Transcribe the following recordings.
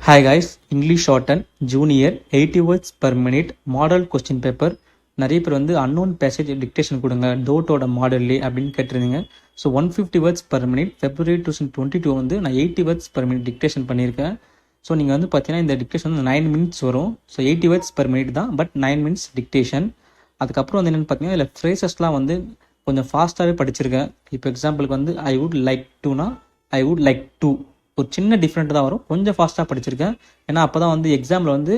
Hi guys, English Shorthand Junior 80 words per minute model question paper. நிறைய பேர் வந்து unknown passage dictation கொடுங்க டோட்டோட மாடல்லே அப்படின்னு கேட்டிருந்தீங்க. So 150 words per minute February 2022 வந்து நான் 80 words per minute டிக்டேஷன் பண்ணியிருக்கேன். ஸோ நீங்கள் வந்து பார்த்தீங்கன்னா இந்த டிக்டேஷன் வந்து 9 minutes வரும். ஸோ 80 words per minute தான், பட் 9 minutes டிக்டேஷன். அதுக்கப்புறம் வந்து என்னென்னு பார்த்தீங்கன்னா இதில் ஃப்ரேசஸ்லாம் வந்து கொஞ்சம் ஃபாஸ்ட்டாகவே படிச்சிருக்கேன். இப்போ எக்ஸாம்பிளுக்கு வந்து ஐ வுட் லைக் டூனா ஐ வுட் லைக் டூ ஒரு சின்ன டிஃப்ரெண்ட் தான் வரும், கொஞ்சம் ஃபாஸ்ட்டாக படிச்சிருக்கேன். ஏன்னா அப்போ தான் வந்து எக்ஸாமில் வந்து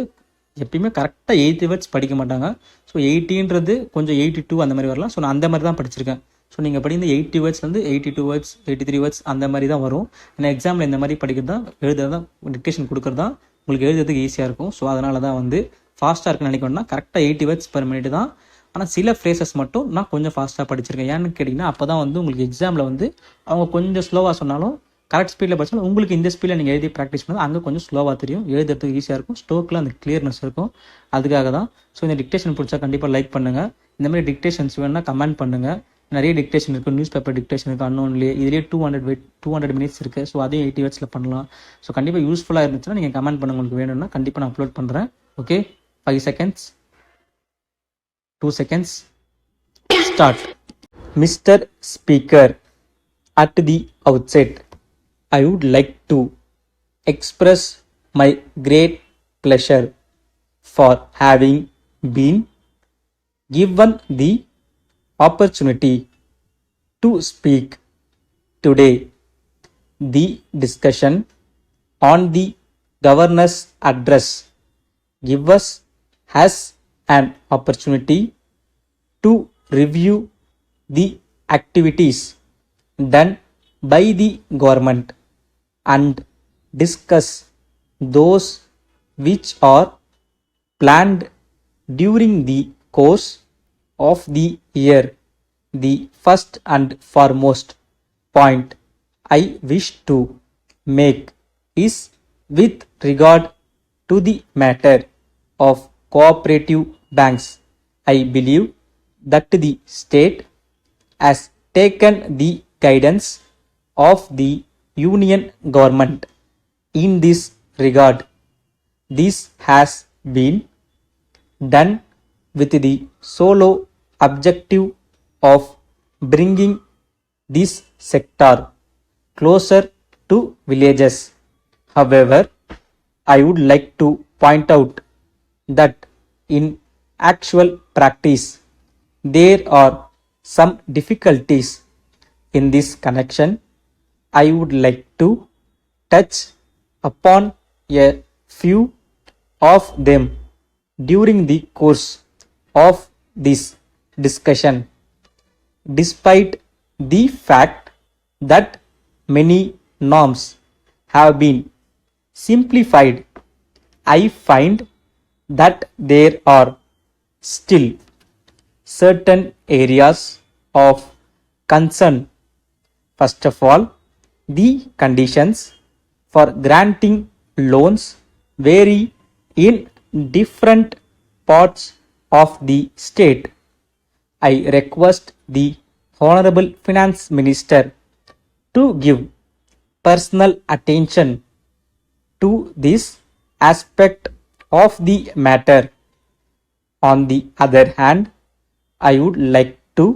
எப்பயுமே கரெக்டாக 80 words படிக்க மாட்டாங்க. ஸோ 80ன்றது கொஞ்சம் 82 அந்த மாதிரி வரலாம். ஸோ நான் அந்த மாதிரி தான் படிச்சிருக்கேன். ஸோ நீங்கள் படிந்த 80 words வந்து 82 words 83 words அந்த மாதிரி தான் வரும். ஏன்னா எக்ஸாமில் இந்த மாதிரி படிக்கிறது தான் எழுதுறது தான் டிக்டேஷன் கொடுக்குறது தான் உங்களுக்கு எழுதுறதுக்கு ஈஸியாக இருக்கும். ஸோ அதனால தான் வந்து ஃபாஸ்ட்டாக இருக்குன்னு நினைக்கணும்னா கரெக்டாக 80 words per minute தான். ஆனால் சில ஃப்ரேசஸ் மட்டும் நான் கொஞ்சம் ஃபாஸ்ட்டாக படிச்சிருக்கேன். ஏன்னு கேட்டிங்கன்னா அப்போ தான் வந்து உங்களுக்கு எக்ஸாமில் வந்து அவங்க கொஞ்சம் ஸ்லோவாக சொன்னாலும் கரெக்ட் ஸ்பீடில் படிச்சாலும் உங்களுக்கு இந்த ஸ்பீடில் நீங்கள் எழுதி ப்ராக்டிஸ் பண்ணால் அங்கே கொஞ்சம் ஸ்லோவாக தெரியும், எழுதுறதுக்கு ஈஸியாக இருக்கும், ஸ்டோக்கில் அந்த கிளியர்னஸ் இருக்கும். அதுக்காக தான். ஸோ இந்த டிக்டேஷன் பிடிச்சா கண்டிப்பாக லைக் பண்ணுங்கள். இந்த மாதிரி டிக்டேஷன்ஸ் வேணுன்னா கமெண்ட் பண்ணுங்கள். நிறைய டிக்டேஷன் இருக்குது, நியூஸ் பேப்பர் டிக்டேஷன் இருக்குது அன்னோன்லேயே. இதுலேயே 200 minutes இருக்குது. ஸோ அதையும் 80 wordsல பண்ணலாம். ஸோ கண்டிப்பாக யூஸ்ஃபுல்லாக இருந்துச்சுன்னா நீங்கள் கமெண்ட் பண்ணுங்கள். உங்களுக்கு வேணும்னா கண்டிப்பாக நான் அப்லோட் பண்ணுறேன். Okay, 5 seconds, 2 seconds, start. Mr. Speaker, at the outset, I would like to express my great pleasure for having been given the opportunity to speak today. The discussion on the governor's address gives us as an opportunity to review the activities done by the government and discuss those which are planned during the course of the year. The first and foremost point I wish to make is with regard to the matter of cooperative banks. I believe that the state has taken the guidance of the Union government in this regard. This has been done with the sole objective of bringing this sector closer to villages. However, I would like to point out that in actual practice there are some difficulties. In this connection, I would like to touch upon a few of them during the course of this discussion. Despite the fact that many norms have been simplified, I find that there are still certain areas of concern. First of all, the conditions for granting loans vary in different parts of the state. I request the Honorable Finance Minister to give personal attention to this aspect of the matter. On the other hand, I would like to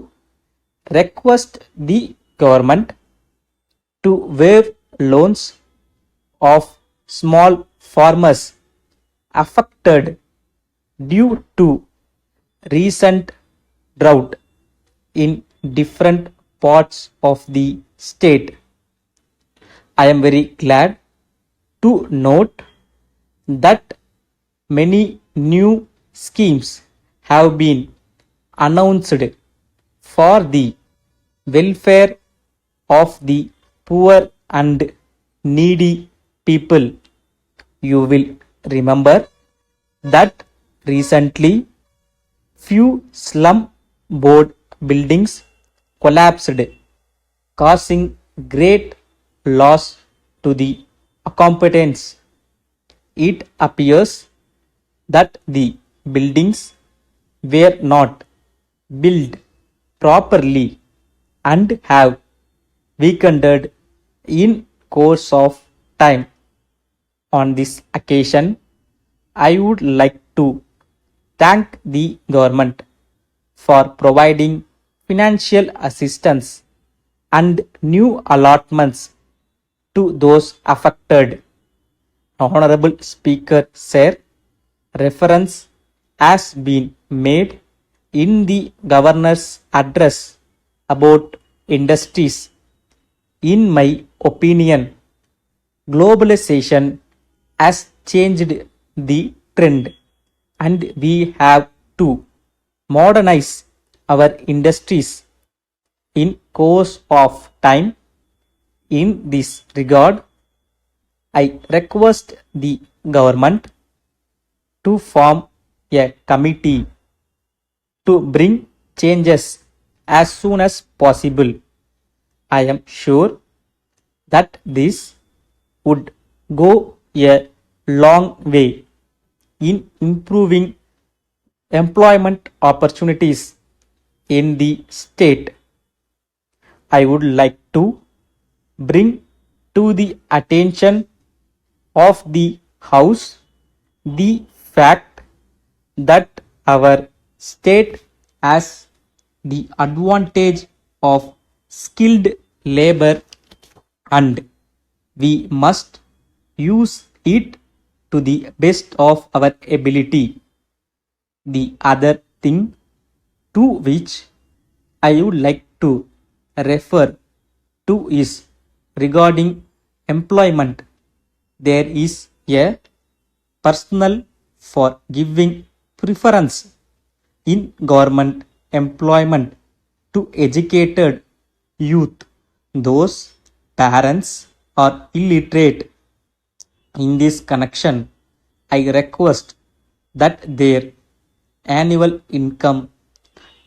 request the government to waive loans of small farmers affected due to recent drought in different parts of the state. I am very glad to note that many new schemes have been announced for the welfare of the poor and needy people. You will remember that recently few slum board buildings collapsed, causing great loss to the occupants. It appears that the buildings were not built properly and have weakened in course of time. On this occasion, I would like to thank the government for providing financial assistance and new allotments to those affected. Honorable Speaker, sir, reference has been made in the governor's address about industries. In my opinion, globalization has changed the trend and we have to modernize our industries in course of time. In this regard, I request the government to form a committee to bring changes as soon as possible. I am sure that this would go a long way in improving employment opportunities in the state. I would like to bring to the attention of the House the fact that our state has the advantage of skilled labor and we must use it to the best of our ability. The other thing to which I would like to refer to is regarding employment. There is a personal for giving preference in government employment to educated youth. Those parents are illiterate. In this connection, I request that their annual income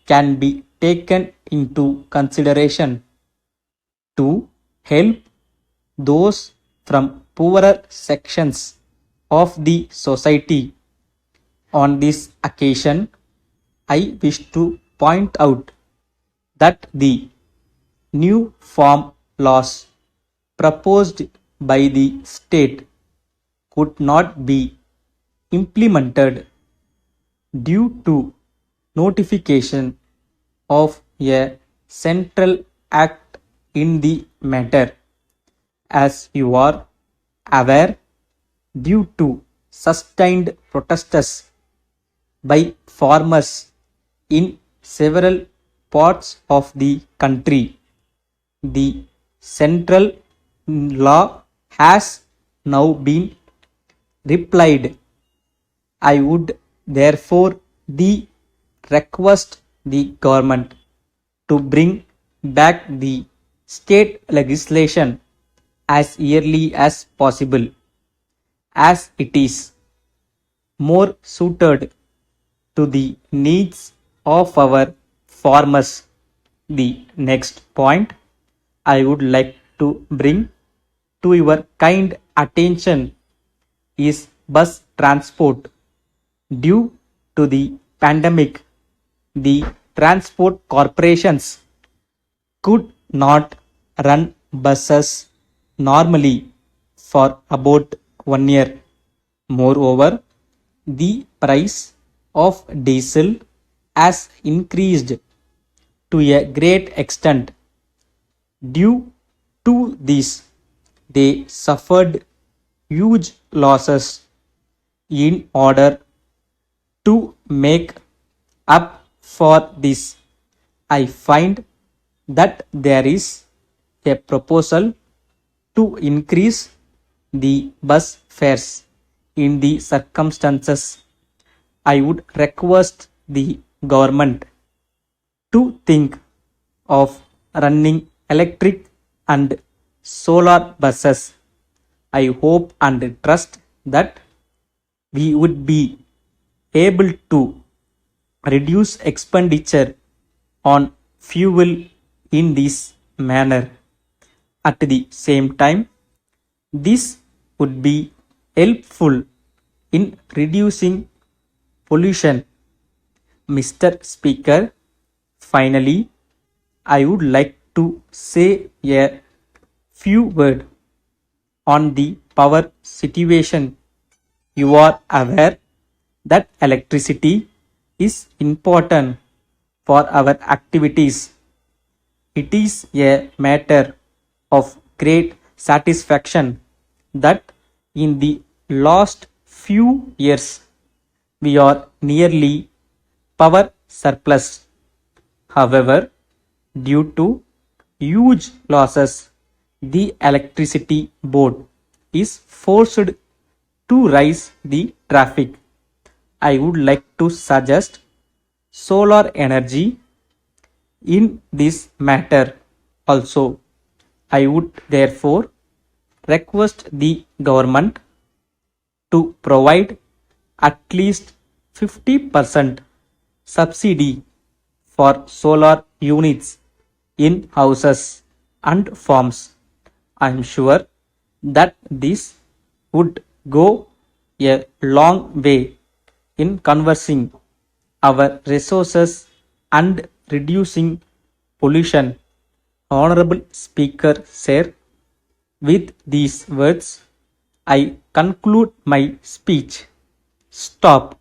can be taken into consideration to help those from poorer sections of the society. On this occasion, I wish to point out that the new farm laws proposed by the state could not be implemented due to notification of a central act in the matter. As you are aware, due to sustained protests by farmers in several parts of the country, the central law has now been replied. I would therefore request the government to bring back the state legislation as early as possible, as it is more suited to the needs of our farmers. The next point I would like to bring to your kind attention is bus transport. Due to the pandemic, the transport corporations could not run buses normally for about 1 year. Moreover, the price of diesel has increased to a great extent. Due to this, they suffered huge losses. In order to make up for this, I find that there is a proposal to increase the bus fares. In the circumstances, I would request the government to think of running electric and solar buses. I hope and trust that we would be able to reduce expenditure on fuel in this manner. At the same time, this would be helpful in reducing pollution. Mr. Speaker, finally, I would like to say a few words on the power situation, you are aware that electricity is important for our activities. It is a matter of great satisfaction that in the last few years we are nearly power surplus. However, due to huge losses, the electricity board is forced to raise the traffic. I would like to suggest solar energy in this matter also. I would therefore request the government to provide at least 50% subsidy for solar units in houses and farms. I am sure that this would go a long way in conserving our resources and reducing pollution. Honorable Speaker, sir, with these words, I conclude my speech. Stop.